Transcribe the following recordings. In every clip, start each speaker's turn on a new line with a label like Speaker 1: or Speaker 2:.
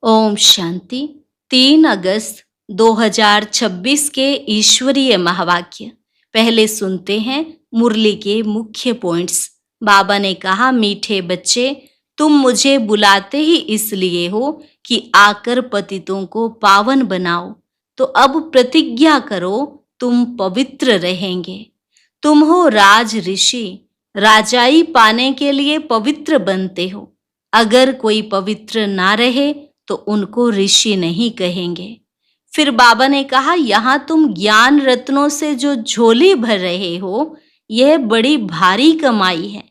Speaker 1: ओम शांति। 3 अगस्त 2026 के ईश्वरीय महावाक्य। पहले सुनते हैं मुरली के मुख्य पॉइंट्स। बाबा ने कहा, मीठे बच्चे, तुम मुझे बुलाते ही इसलिए हो कि आकर पतितों को पावन बनाओ। तो अब प्रतिज्ञा करो, तुम पवित्र रहेंगे। तुम हो राज ऋषि, राजाई पाने के लिए पवित्र बनते हो। अगर कोई पवित्र ना रहे तो उनको ऋषि नहीं कहेंगे। फिर बाबा ने कहा, यहाँ तुम ज्ञान रत्नों से जो झोली भर रहे हो, यह बड़ी भारी कमाई है।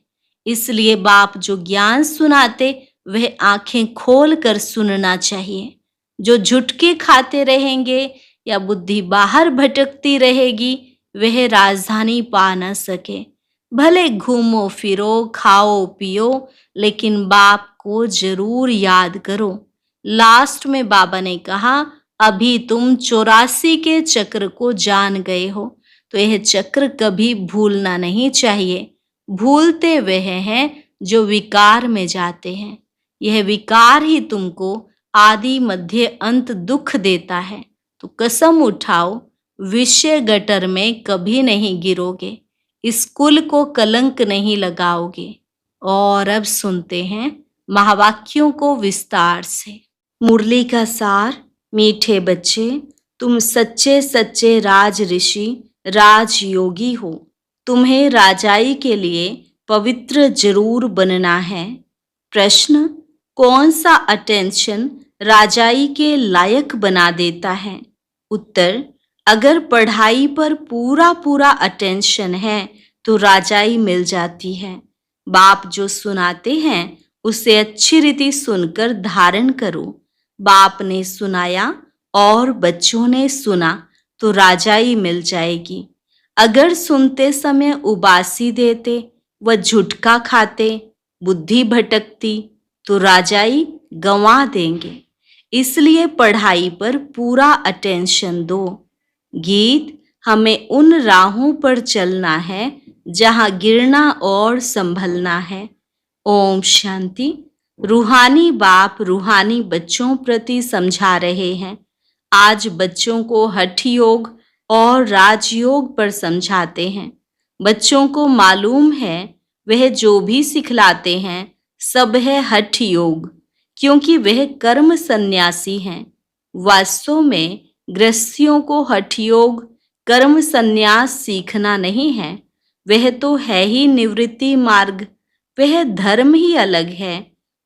Speaker 1: इसलिए बाप जो ज्ञान सुनाते वह आंखें खोल कर सुनना चाहिए। जो झुटके खाते रहेंगे या बुद्धि बाहर भटकती रहेगी, वह राजधानी पा न सके। भले घूमो फिरो, खाओ पियो, लेकिन बाप को जरूर याद करो। लास्ट में बाबा ने कहा, अभी तुम 84 के चक्र को जान गए हो, तो यह चक्र कभी भूलना नहीं चाहिए। भूलते वह हैं जो विकार में जाते हैं। यह विकार ही तुमको आदि मध्य अंत दुख देता है। तो कसम उठाओ, विषय गटर में कभी नहीं गिरोगे, इस कुल को कलंक नहीं लगाओगे। और अब सुनते हैं महावाक्यों को विस्तार से। मुरली का सार। मीठे बच्चे, तुम सच्चे सच्चे राज ऋषि, राजयोगी हो। तुम्हें राजाई के लिए पवित्र जरूर बनना है। प्रश्न, कौन सा अटेंशन राजाई के लायक बना देता है? उत्तर, अगर पढ़ाई पर पूरा पूरा अटेंशन है तो राजाई मिल जाती है। बाप जो सुनाते हैं उसे अच्छी रीति सुनकर धारण करो। बाप ने सुनाया और बच्चों ने सुना तो राजाई मिल जाएगी। अगर सुनते समय उबासी देते व झुटका खाते, बुद्धि भटकती, तो राजाई गंवा देंगे। इसलिए पढ़ाई पर पूरा अटेंशन दो। गीत, हमें उन राहों पर चलना है जहां गिरना और संभलना है। ओम शांति। रूहानी बाप रूहानी बच्चों प्रति समझा रहे हैं। आज बच्चों को हठ योग और राजयोग पर समझाते हैं। बच्चों को मालूम है वह जो भी सिखलाते हैं सब है हठ योग, क्योंकि वह कर्म सन्यासी हैं। वास्तव में गृहस्थियों को हठ योग कर्म सन्यास सीखना नहीं है, वह तो है ही निवृत्ति मार्ग। वह धर्म ही अलग है।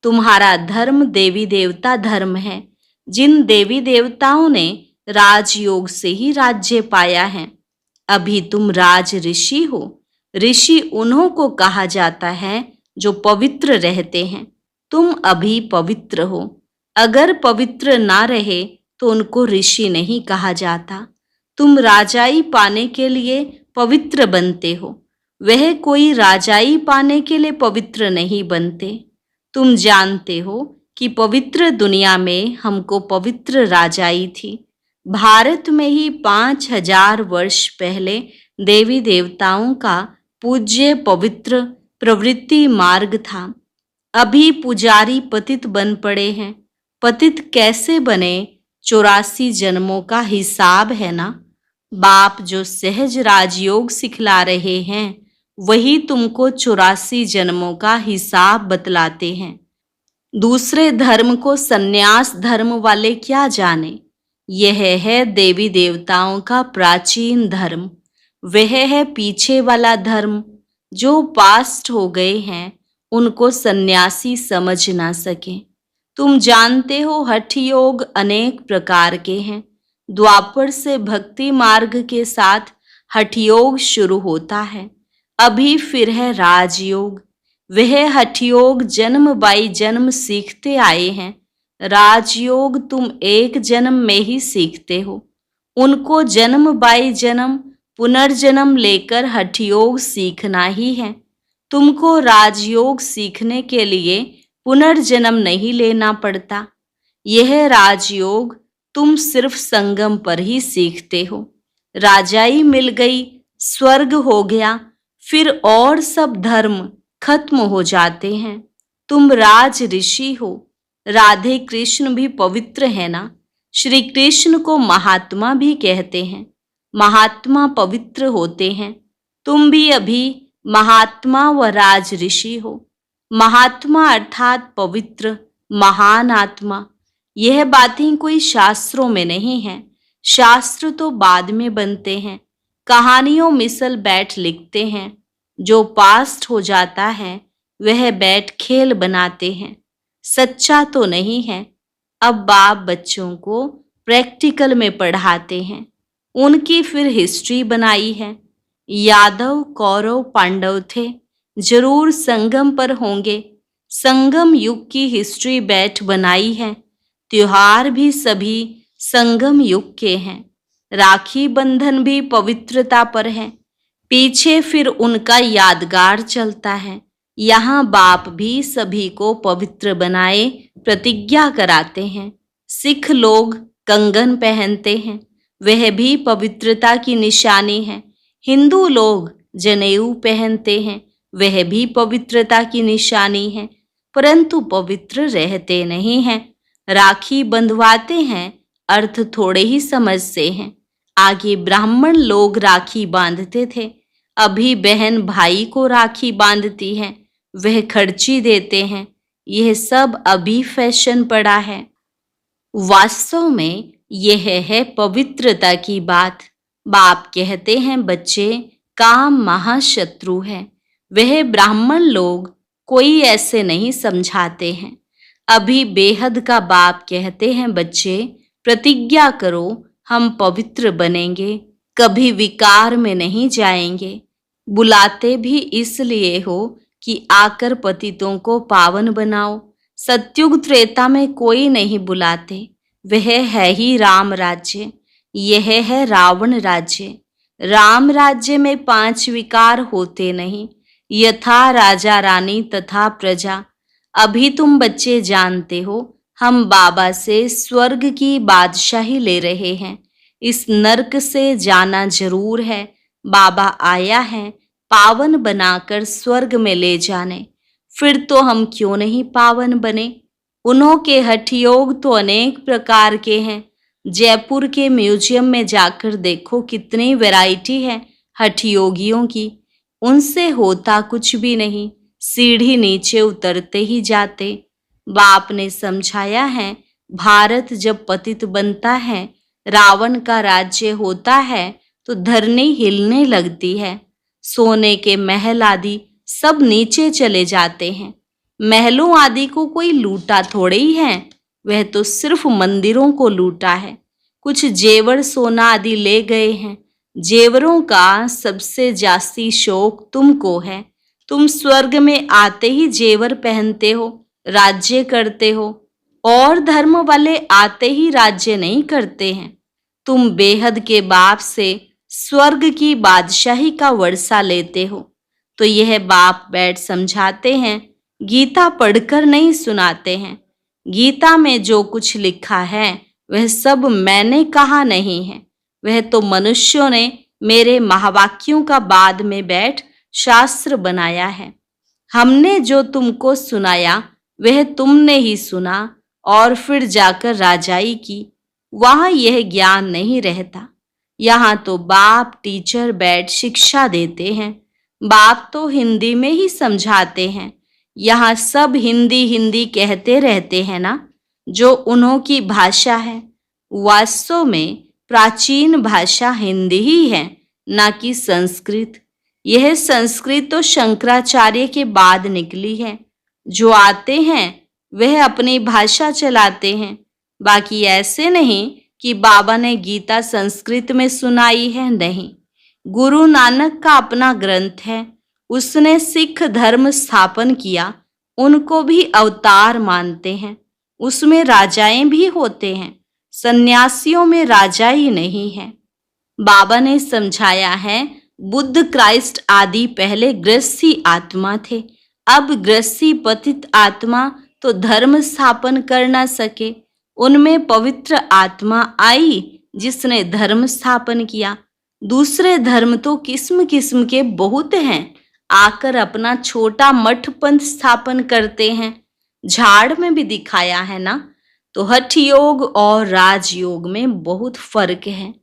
Speaker 1: तुम्हारा धर्म देवी देवता धर्म है। जिन देवी देवताओं ने राजयोग से ही राज्य पाया है। अभी तुम राज ऋषि हो। ऋषि उन्हों को कहा जाता है जो पवित्र रहते हैं। तुम अभी पवित्र हो। अगर पवित्र ना रहे तो उनको ऋषि नहीं कहा जाता। तुम राजाई पाने के लिए पवित्र बनते हो। वह कोई राजाई पाने के लिए पवित्र नहीं बनते। तुम जानते हो कि पवित्र दुनिया में हमको पवित्र राजाई थी। भारत में ही 5000 वर्ष पहले देवी देवताओं का पूज्य पवित्र प्रवृत्ति मार्ग था। अभी पुजारी पतित बन पड़े हैं। पतित कैसे बने? 84 जन्मों का हिसाब है ना। बाप जो सहज राजयोग सिखला रहे हैं वही तुमको 84 जन्मों का हिसाब बतलाते हैं। दूसरे धर्म को सन्यास धर्म वाले क्या जाने। यह है देवी देवताओं का प्राचीन धर्म। वह है पीछे वाला धर्म। जो पास्ट हो गए हैं उनको सन्यासी समझ ना सके। तुम जानते हो हठ योग अनेक प्रकार के हैं। द्वापर से भक्ति मार्ग के साथ हठ योग शुरू होता है। अभी फिर है राजयोग। वह हठ योग जन्म बाई जन्म सीखते आए हैं। राजयोग तुम एक जन्म में ही सीखते हो। उनको जन्म बाई जन्म पुनर्जन्म लेकर हठ योग सीखना ही है। तुमको राजयोग सीखने के लिए पुनर्जन्म नहीं लेना पड़ता। यह राजयोग तुम सिर्फ संगम पर ही सीखते हो। राजाई मिल गई, स्वर्ग हो गया, फिर और सब धर्म खत्म हो जाते हैं। तुम राज ऋषि हो। राधे कृष्ण भी पवित्र है ना। श्री कृष्ण को महात्मा भी कहते हैं। महात्मा पवित्र होते हैं। तुम भी अभी महात्मा व राज ऋषि हो। महात्मा अर्थात पवित्र, महान आत्मा। यह बातें कोई शास्त्रों में नहीं है। शास्त्र तो बाद में बनते हैं। कहानियों मिसल बैठ लिखते हैं। जो पास्ट हो जाता है वह बैठ खेल बनाते हैं। सच्चा तो नहीं है। अब बाप बच्चों को प्रैक्टिकल में पढ़ाते हैं। उनकी फिर हिस्ट्री बनाई है। यादव, कौरव, पांडव थे, जरूर संगम पर होंगे। संगम युग की हिस्ट्री बैठ बनाई है। त्योहार भी सभी संगम युग के हैं। राखी बंधन भी पवित्रता पर है। पीछे फिर उनका यादगार चलता है। यहाँ बाप भी सभी को पवित्र बनाए प्रतिज्ञा कराते हैं। सिख लोग कंगन पहनते हैं, वह भी पवित्रता की निशानी है। हिंदू लोग जनेऊ पहनते हैं, वह भी पवित्रता की निशानी है, परंतु पवित्र रहते नहीं हैं। राखी बंधवाते हैं, अर्थ थोड़े ही समझते हैं। आगे ब्राह्मण लोग राखी बांधते थे, अभी बहन भाई को राखी बांधती है, वह खर्ची देते हैं। यह सब अभी फैशन पड़ा है। वास्तव में यह है पवित्रता की बात। बाप कहते हैं बच्चे, काम महाशत्रु है। वह ब्राह्मण लोग कोई ऐसे नहीं समझाते हैं। अभी बेहद का बाप कहते हैं बच्चे, प्रतिज्ञा करो, हम पवित्र बनेंगे, कभी विकार में नहीं जाएंगे। बुलाते भी इसलिए हो कि आकर पतितों को पावन बनाओ। सत्युग त्रेता में कोई नहीं बुलाते, वह है ही राम राज्य। यह है रावण राज्य। राम राज्य में 5 विकार होते नहीं, यथा राजा रानी तथा प्रजा। अभी तुम बच्चे जानते हो, हम बाबा से स्वर्ग की बादशाही ले रहे हैं। इस नरक से जाना जरूर है। बाबा आया है पावन बनाकर स्वर्ग में ले जाने। फिर तो हम क्यों नहीं पावन बने। उन्हों के हठ योग तो अनेक प्रकार के हैं। जयपुर के म्यूजियम में जाकर देखो, कितनी वैरायटी है हठ योगियों की। उनसे होता कुछ भी नहीं, सीढ़ी नीचे उतरते ही जाते। बाप ने समझाया है, भारत जब पतित बनता है, रावण का राज्य होता है, तो धरनी हिलने लगती है। सोने के महल आदि सब नीचे चले जाते हैं। महलों आदि को कोई लूटा थोड़े ही है, वह तो सिर्फ मंदिरों को लूटा है। कुछ जेवर सोना आदि ले गए हैं। जेवरों का सबसे जास्ती शौक तुमको है। तुम स्वर्ग में आते ही जेवर पहनते हो, राज्य करते हो, और धर्म वाले आते ही राज्य नहीं करते हैं। तुम बेहद के बाप से स्वर्ग की बादशाही का वर्षा लेते हो। तो यह बाप बैठ समझाते हैं, गीता पढ़कर नहीं सुनाते हैं। गीता में जो कुछ लिखा है वह सब मैंने कहा नहीं है, वह तो मनुष्यों ने मेरे महावाक्यों का बाद में बैठ शास्त्र बनाया है। हमने जो तुमको सुनाया वह तुमने ही सुना और फिर जाकर राजाई की। वहां यह ज्ञान नहीं रहता। यहाँ तो बाप टीचर बैठ शिक्षा देते हैं। बाप तो हिंदी में ही समझाते हैं। यहाँ सब हिंदी हिंदी कहते रहते हैं ना, जो उन्हों की भाषा है। वास्तव में प्राचीन भाषा हिंदी ही है, ना कि संस्कृत। यह संस्कृत तो शंकराचार्य के बाद निकली है। जो आते हैं वह अपनी भाषा चलाते हैं। बाकी ऐसे नहीं कि बाबा ने गीता संस्कृत में सुनाई है, नहीं। गुरु नानक का अपना ग्रंथ है, उसने सिख धर्म स्थापन किया। उनको भी अवतार मानते हैं। उसमें राजाएं भी होते हैं, सन्यासियों में राजा ही नहीं है। बाबा ने समझाया है, बुद्ध क्राइस्ट आदि पहले गृहस्थी आत्मा थे। अब गृहस्थी पतित आत्मा तो धर्म स्थापन कर न सके। उनमें पवित्र आत्मा आई जिसने धर्म स्थापन किया। दूसरे धर्म तो किस्म किस्म के बहुत हैं, आकर अपना छोटा मठ पंथ स्थापन करते हैं। झाड़ में भी दिखाया है ना। तो हठ योग और राजयोग में बहुत फर्क है।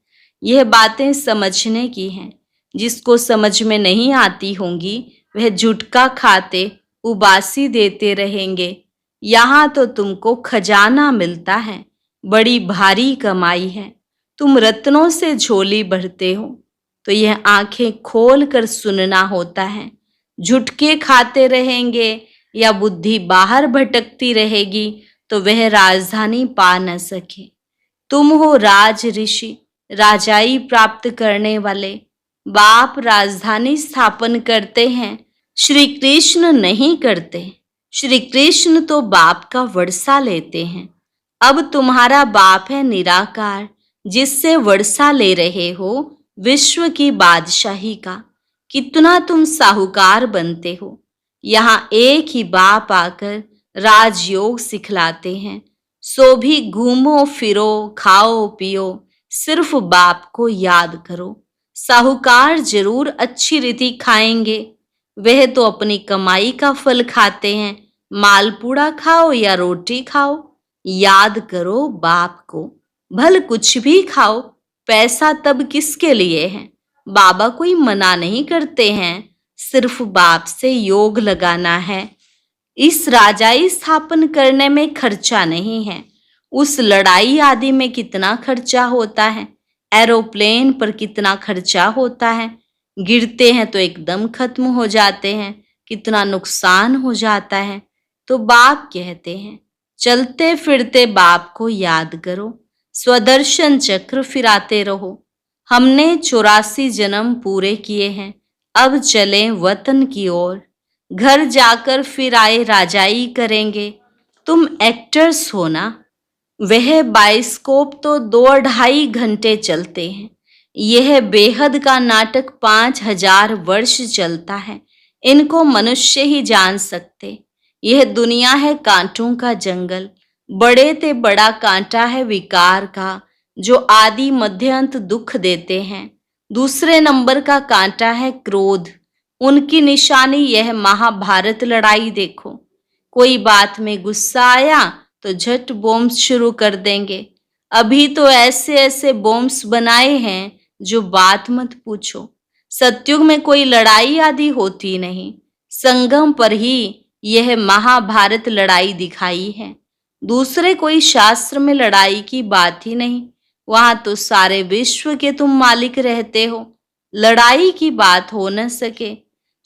Speaker 1: यह बातें समझने की हैं। जिसको समझ में नहीं आती होंगी वह जुटका खाते उबासी देते रहेंगे। यहाँ तो तुमको खजाना मिलता है, बड़ी भारी कमाई है, तुम रत्नों से झोली भरते हो। तो यह आंखें खोल कर सुनना होता है। झुटके खाते रहेंगे या बुद्धि बाहर भटकती रहेगी तो वह राजधानी पा न सके। तुम हो राज ऋषि, राजाई प्राप्त करने वाले। बाप राजधानी स्थापन करते हैं, श्री कृष्ण नहीं करते। श्री कृष्ण तो बाप का वर्षा लेते हैं। अब तुम्हारा बाप है निराकार, जिससे वर्षा ले रहे हो विश्व की बादशाही का। कितना तुम साहूकार बनते हो। यहाँ एक ही बाप आकर राजयोग सिखलाते हैं। सो भी घूमो फिरो खाओ पियो, सिर्फ बाप को याद करो। साहूकार जरूर अच्छी रीति खाएंगे, वह तो अपनी कमाई का फल खाते हैं। मालपूड़ा खाओ या रोटी खाओ, याद करो बाप को। भल कुछ भी खाओ, पैसा तब किसके लिए है। बाबा कोई मना नहीं करते हैं, सिर्फ बाप से योग लगाना है। इस राजाई स्थापन करने में खर्चा नहीं है। उस लड़ाई आदि में कितना खर्चा होता है, एरोप्लेन पर कितना खर्चा होता है। गिरते हैं तो एकदम खत्म हो जाते हैं, कितना नुकसान हो जाता है। तो बाप कहते हैं चलते फिरते बाप को याद करो, स्वदर्शन चक्र फिराते रहो। हमने 84 जन्म पूरे किए हैं, अब चलें वतन की ओर। घर जाकर फिर आए राजाई करेंगे। तुम एक्टर्स हो ना। वह बाइस्कोप तो 2-2.5 घंटे चलते हैं। यह बेहद का नाटक 5000 वर्ष चलता है। इनको मनुष्य ही जान सकते। यह दुनिया है कांटों का जंगल। बड़े ते बड़ा कांटा है विकार का, जो आदि मध्य अंत दुख देते हैं। दूसरे नंबर का कांटा है क्रोध। उनकी निशानी यह महाभारत लड़ाई देखो। कोई बात में गुस्सा आया तो झट बॉम्ब शुरू कर देंगे। अभी तो ऐसे ऐसे बॉम्ब्स बनाए हैं जो बात मत पूछो। सतयुग में कोई लड़ाई आदि होती नहीं, संगम पर ही यह महाभारत लड़ाई दिखाई है। दूसरे कोई शास्त्र में लड़ाई की बात ही नहीं। वहां तो सारे विश्व के तुम मालिक रहते हो, लड़ाई की बात हो न सके।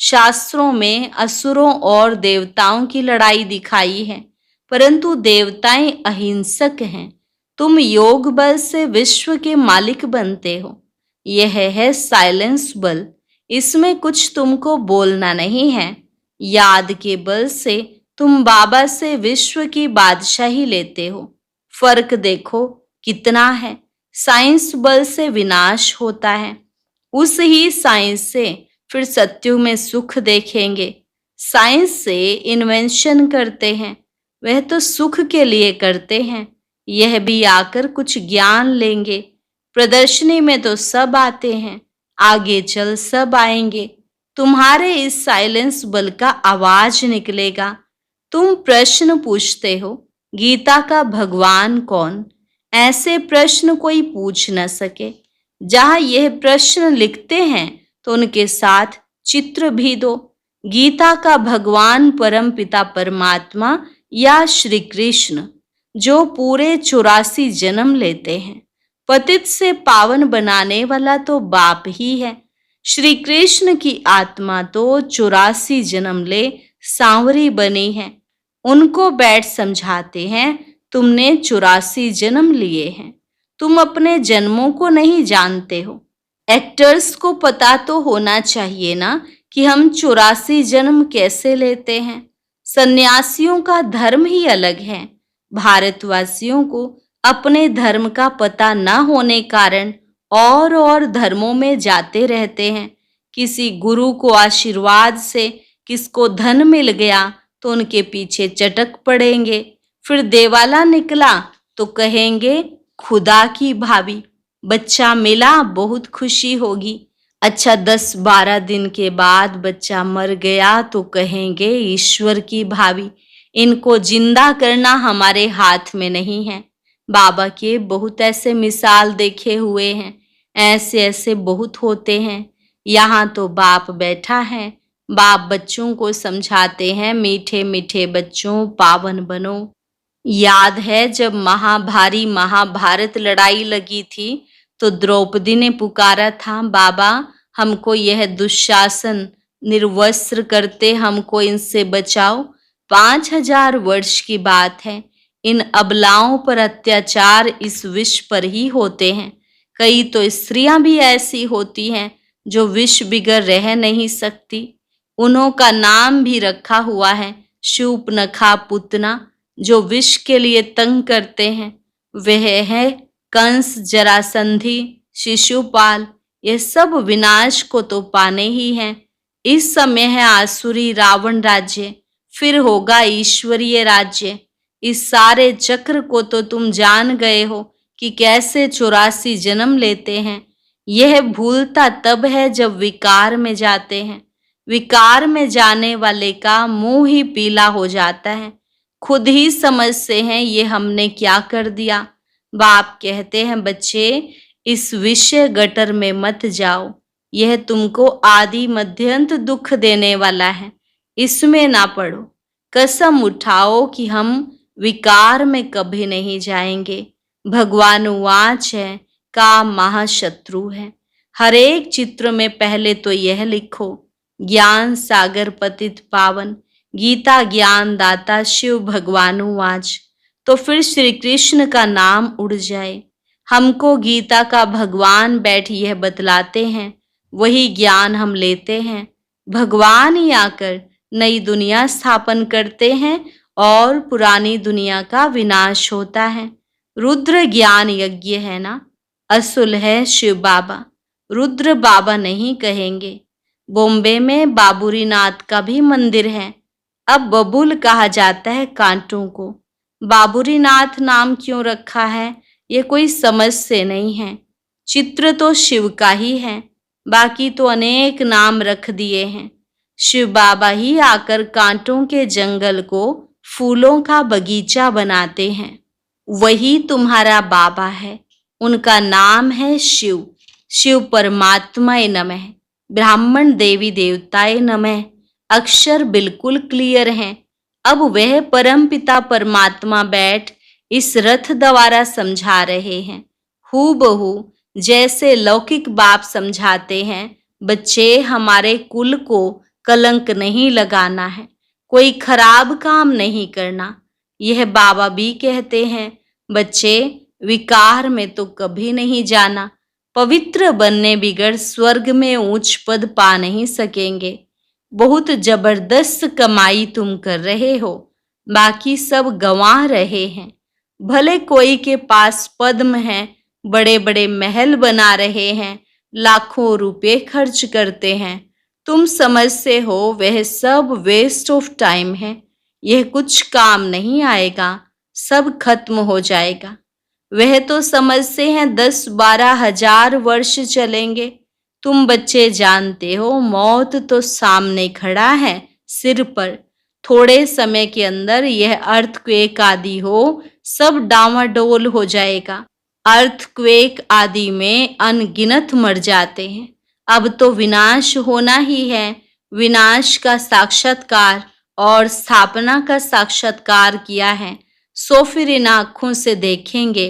Speaker 1: शास्त्रों में असुरों और देवताओं की लड़ाई दिखाई है, परंतु देवताएं अहिंसक हैं। तुम योग बल से विश्व के मालिक बनते हो। यह है साइलेंस बल, इसमें कुछ तुमको बोलना नहीं है। याद के बल से तुम बाबा से विश्व की बादशाही लेते हो। फर्क देखो कितना है। साइंस बल से विनाश होता है, उस ही साइंस से फिर सत्युग में सुख देखेंगे। साइंस से इन्वेंशन करते हैं, वह तो सुख के लिए करते हैं। यह भी आकर कुछ ज्ञान लेंगे। प्रदर्शनी में तो सब आते हैं, आगे चल सब आएंगे। तुम्हारे इस साइलेंस बल का आवाज निकलेगा। तुम प्रश्न पूछते हो, गीता का भगवान कौन? ऐसे प्रश्न कोई पूछ न सके। जहां यह प्रश्न लिखते हैं तो उनके साथ चित्र भी दो। गीता का भगवान परम पिता परमात्मा या श्री कृष्ण, जो पूरे 84 जन्म लेते हैं। पतित से पावन बनाने वाला तो बाप ही है। श्री कृष्ण की आत्मा तो 84 जन्म ले सांवरी बनी है। उनको बैठ समझाते हैं, तुमने 84 जन्म लिए हैं, तुम अपने जन्मों को नहीं जानते हो। एक्टर्स को पता तो होना चाहिए ना कि हम 84 जन्म कैसे लेते हैं। सन्यासियों का धर्म ही अलग है। भारतवासियों को अपने धर्म का पता न होने कारण और धर्मों में जाते रहते हैं। किसी गुरु को आशीर्वाद से किसको धन मिल गया तो उनके पीछे चटक पड़ेंगे। फिर देवाला निकला तो कहेंगे खुदा की भाभी। बच्चा मिला बहुत खुशी होगी। अच्छा 10-12 दिन के बाद बच्चा मर गया तो कहेंगे ईश्वर की भाभी। इनको जिंदा करना हमारे हाथ में नहीं है। बाबा के बहुत ऐसे मिसाल देखे हुए हैं, ऐसे ऐसे बहुत होते हैं। यहाँ तो बाप बैठा है, बाप बच्चों को समझाते हैं, मीठे मीठे बच्चों पावन बनो। याद है जब महाभारी महाभारत लड़ाई लगी थी तो द्रौपदी ने पुकारा था, बाबा हमको यह दुशासन निर्वस्त्र करते, हमको इनसे बचाओ। 5000 वर्ष की बात है। इन अबलाओं पर अत्याचार इस विष पर ही होते हैं। कई तो स्त्रियां भी ऐसी होती हैं जो विष बिगर रह नहीं सकती। उन्हों का नाम भी रखा हुआ है शूर्पणखा पुतना, जो विष के लिए तंग करते हैं। वह है कंस, जरासंधि, शिशुपाल। ये सब विनाश को तो पाने ही हैं। इस समय है आसुरी रावण राज्य, फिर होगा ईश्वरीय राज्य। इस सारे चक्र को तो तुम जान गए हो कि कैसे 84 जन्म लेते हैं। यह भूलता तब है जब विकार में जाते हैं। विकार में जाने वाले का मुंह ही पीला हो जाता है। खुद ही समझते हैं ये हमने क्या कर दिया। बाप कहते हैं, बच्चे इस विषय गटर में मत जाओ, यह तुमको आदि मध्यंत दुख देने वाला है, इसमें ना पड़ो। कसम उठाओ कि हम विकार में कभी नहीं जाएंगे। भगवान वाच है, काम महाशत्रु है। हर एक चित्र में पहले तो यह लिखो, ज्ञान सागर पतित पावन, गीता ज्ञान दाता शिव भगवानु वाच। तो फिर श्री कृष्ण का नाम उड़ जाए। हमको गीता का भगवान बैठ यह बतलाते हैं, वही ज्ञान हम लेते हैं। भगवान ही आकर नई दुनिया स्थापन करते हैं और पुरानी दुनिया का विनाश होता है। रुद्र ज्ञान यज्ञ है ना, असुल है शिव बाबा, रुद्र बाबा नहीं कहेंगे। बॉम्बे में बाबूरीनाथ का भी मंदिर है। अब बबूल कहा जाता है कांटों को। बाबूरीनाथ नाम क्यों रखा है ये कोई समझ से नहीं है। चित्र तो शिव का ही है, बाकी तो अनेक नाम रख दिए हैं। शिव बाबा ही आकर कांटों के जंगल को फूलों का बगीचा बनाते हैं। वही तुम्हारा बाबा है, उनका नाम है शिव। शिव परमात्माए नमः, ब्राह्मण देवी देवताए नमः। अक्षर बिल्कुल क्लियर हैं। अब वह परमपिता परमात्मा बैठ इस रथ द्वारा समझा रहे हैं, हूबहू जैसे लौकिक बाप समझाते हैं। बच्चे हमारे कुल को कलंक नहीं लगाना है, कोई खराब काम नहीं करना। यह बाबा भी कहते हैं, बच्चे विकार में तो कभी नहीं जाना। पवित्र बनने बिगड़ स्वर्ग में ऊंच पद पा नहीं सकेंगे। बहुत जबरदस्त कमाई तुम कर रहे हो, बाकी सब गंवा रहे हैं। भले कोई के पास पद्म है, बड़े बड़े महल बना रहे हैं, लाखों रुपए खर्च करते हैं। तुम समझते हो वह सब वेस्ट ऑफ टाइम है, यह कुछ काम नहीं आएगा, सब खत्म हो जाएगा। वह तो समझते हैं 10-12 हजार वर्ष चलेंगे। तुम बच्चे जानते हो मौत तो सामने खड़ा है, सिर पर। थोड़े समय के अंदर यह अर्थक्वेक आदि हो, सब डामाडोल हो जाएगा। अर्थक्वेक आदि में अनगिनत मर जाते हैं। अब तो विनाश होना ही है। विनाश का साक्षात्कार और स्थापना का साक्षात्कार किया है, सो फिर इन आंखों से देखेंगे।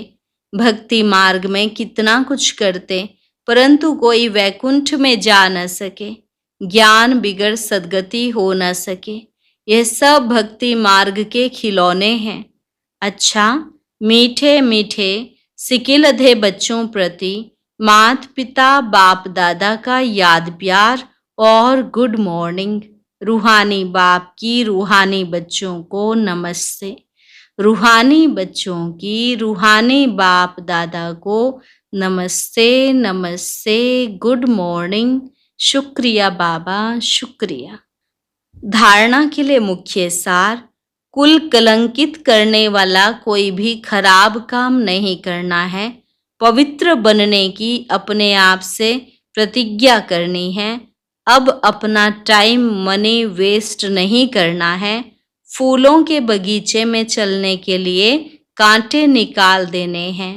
Speaker 1: भक्ति मार्ग में कितना कुछ करते, परंतु कोई वैकुंठ में जा न सके, ज्ञान बिगड़ सद्गति हो न सके। यह सब भक्ति मार्ग के खिलौने हैं। अच्छा, मीठे मीठे सिकिलधे बच्चों प्रति माता पिता बाप दादा का याद प्यार और गुड मॉर्निंग। रूहानी बाप की रूहानी बच्चों को नमस्ते। रूहानी बच्चों की रूहानी बाप दादा को नमस्ते नमस्ते, गुड मॉर्निंग। शुक्रिया बाबा, शुक्रिया। धारणा के लिए मुख्य सार, कुल कलंकित करने वाला कोई भी खराब काम नहीं करना है। पवित्र बनने की अपने आप से प्रतिज्ञा करनी है। अब अपना टाइम मनी वेस्ट नहीं करना है। फूलों के बगीचे में चलने के लिए कांटे निकाल देने हैं।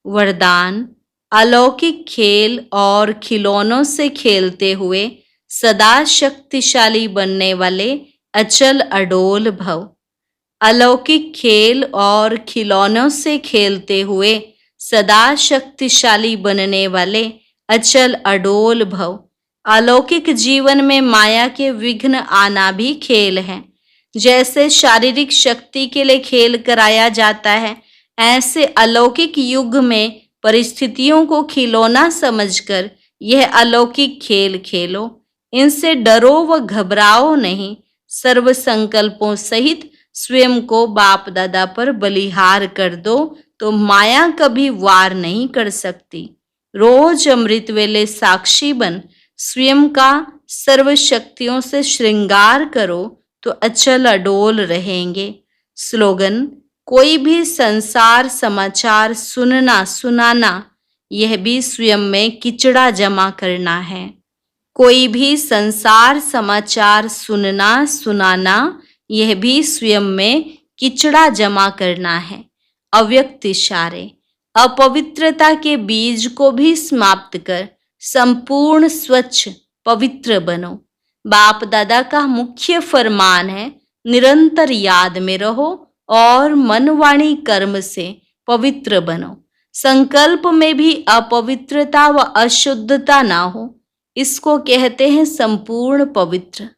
Speaker 1: वरदान, अलौकिक खेल और खिलौनों से खेलते हुए सदा शक्तिशाली बनने वाले अचल अडोल भव। अलौकिक खेल और खिलौनों से खेलते हुए सदा शक्तिशाली बनने वाले अचल अडोल भव। अलौकिक जीवन में माया के विघ्न आना भी खेल है। जैसे शारीरिक शक्ति के लिए खेल कराया जाता है, ऐसे अलौकिक युग में परिस्थितियों को खिलौना समझकर यह अलौकिक खेल खेलो। इनसे डरो व घबराओ नहीं। सर्व संकल्पों सहित स्वयं को बाप दादा पर बलिहार कर दो तो माया कभी वार नहीं कर सकती। रोज अमृत वेले साक्षी बन स्वयं का सर्व शक्तियों से श्रृंगार करो तो अचल अडोल रहेंगे। स्लोगन, कोई भी संसार समाचार सुनना सुनाना यह भी स्वयं में किचड़ा जमा करना है। कोई भी संसार समाचार सुनना सुनाना यह भी स्वयं में किचड़ा जमा करना है। अव्यक्त इशारे, अपवित्रता के बीज को भी समाप्त कर संपूर्ण स्वच्छ पवित्र बनो। बाप दादा का मुख्य फरमान है, निरंतर याद में रहो और मन वाणी कर्म से पवित्र बनो। संकल्प में भी अपवित्रता व अशुद्धता ना हो, इसको कहते हैं संपूर्ण पवित्र।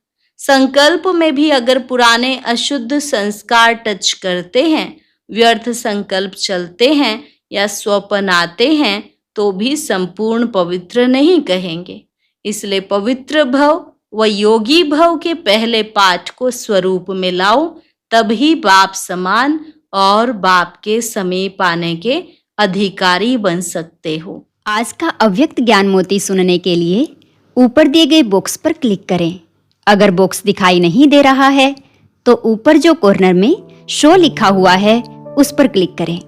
Speaker 1: संकल्प में भी अगर पुराने अशुद्ध संस्कार टच करते हैं, व्यर्थ संकल्प चलते हैं या स्वप्न आते हैं तो भी संपूर्ण पवित्र नहीं कहेंगे। इसलिए पवित्र भव व योगी भव के पहले पाठ को स्वरूप में लाओ, तभी बाप समान और बाप के समीप आने के अधिकारी बन सकते हो।
Speaker 2: आज का अव्यक्त ज्ञान मोती सुनने के लिए ऊपर दिए गए बॉक्स पर क्लिक करें। अगर बॉक्स दिखाई नहीं दे रहा है तो ऊपर जो कॉर्नर में शो लिखा हुआ है उस पर क्लिक करें।